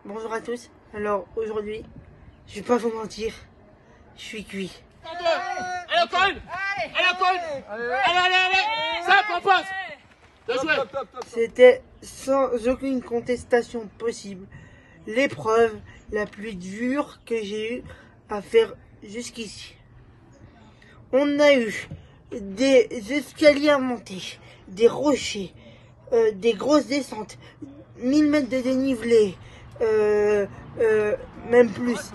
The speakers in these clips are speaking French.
Bonjour à tous. Alors aujourd'hui, je vais pas vous mentir, je suis cuit. Allez encore une. Allez encore une. Allez. Ça, on passe. Bien joué. C'était sans aucune contestation possible l'épreuve la plus dure que j'ai eu à faire jusqu'ici. On a eu des escaliers à monter, des rochers, des grosses descentes, 1000 mètres de dénivelé, même plus,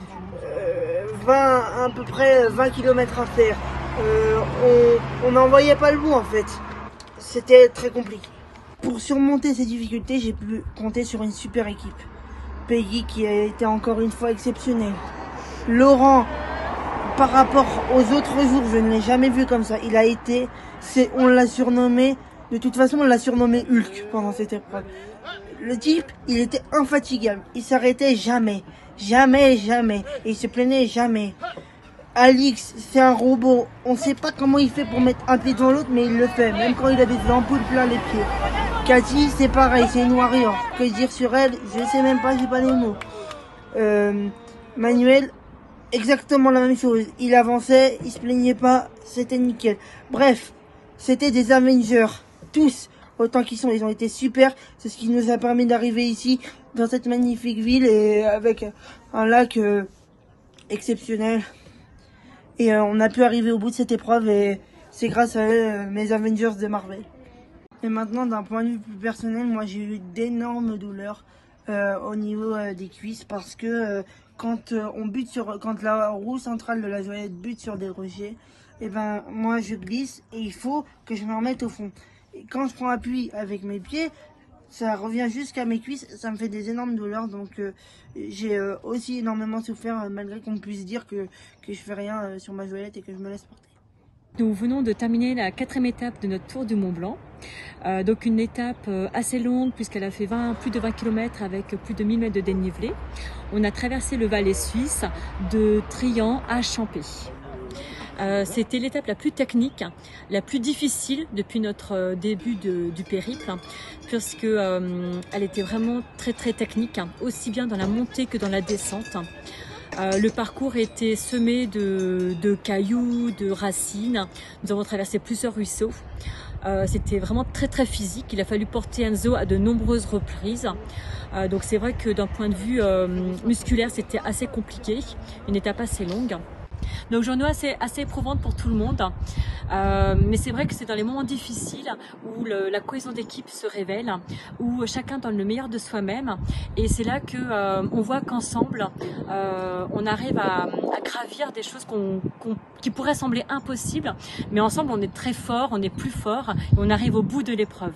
à peu près 20 km à faire. On n'en voyait pas le bout en fait. C'était très compliqué. Pour surmonter ces difficultés, j'ai pu compter sur une super équipe. Peggy qui a été encore une fois exceptionnelle. Laurent, par rapport aux autres jours, je ne l'ai jamais vu comme ça. Il a été, on l'a surnommé, de toute façon on l'a surnommé Hulk pendant cette épreuve. Le type, il était infatigable. Il s'arrêtait jamais. Jamais. Et il se plaignait jamais. Alix, c'est un robot. On ne sait pas comment il fait pour mettre un pied dans l'autre, mais il le fait. Même quand il a des ampoules plein les pieds. Cathy, c'est pareil, c'est une warrior. Que dire sur elle? Je sais même pas, j'ai pas les mots. Manuel, exactement la même chose. Il avançait, il se plaignait pas, c'était nickel. Bref, c'était des Avengers. Tous, autant qu'ils sont, ils ont été super. C'est ce qui nous a permis d'arriver ici, dans cette magnifique ville, et avec un lac exceptionnel. Et on a pu arriver au bout de cette épreuve, et c'est grâce à eux, mes Avengers de Marvel. Et maintenant, d'un point de vue plus personnel, moi j'ai eu d'énormes douleurs au niveau des cuisses, parce que quand la roue centrale de la joyette bute sur des rochers, et ben moi je glisse et il faut que je me remette au fond. Et quand je prends appui avec mes pieds, ça revient jusqu'à mes cuisses, ça me fait des énormes douleurs, donc j'ai aussi énormément souffert, malgré qu'on puisse dire que je fais rien sur ma joyette et que je me laisse porter. Nous venons de terminer la 4e étape de notre tour du Mont Blanc. Donc une étape assez longue puisqu'elle a fait plus de 20 km avec plus de 1000 mètres de dénivelé. On a traversé le Valais suisse de Trian à Champé. C'était l'étape la plus technique, la plus difficile depuis notre début du périple, puisque elle était vraiment très technique, aussi bien dans la montée que dans la descente. Le parcours était semé de cailloux, de racines. Nous avons traversé plusieurs ruisseaux. C'était vraiment très physique. Il a fallu porter Enzo à de nombreuses reprises. Donc c'est vrai que d'un point de vue musculaire, c'était assez compliqué. Une étape assez longue. Donc journée assez éprouvante pour tout le monde, mais c'est vrai que c'est dans les moments difficiles où la cohésion d'équipe se révèle, où chacun donne le meilleur de soi-même, et c'est là que on voit qu'ensemble on arrive à gravir des choses qui pourraient sembler impossibles, mais ensemble on est très fort, on est plus fort, et on arrive au bout de l'épreuve.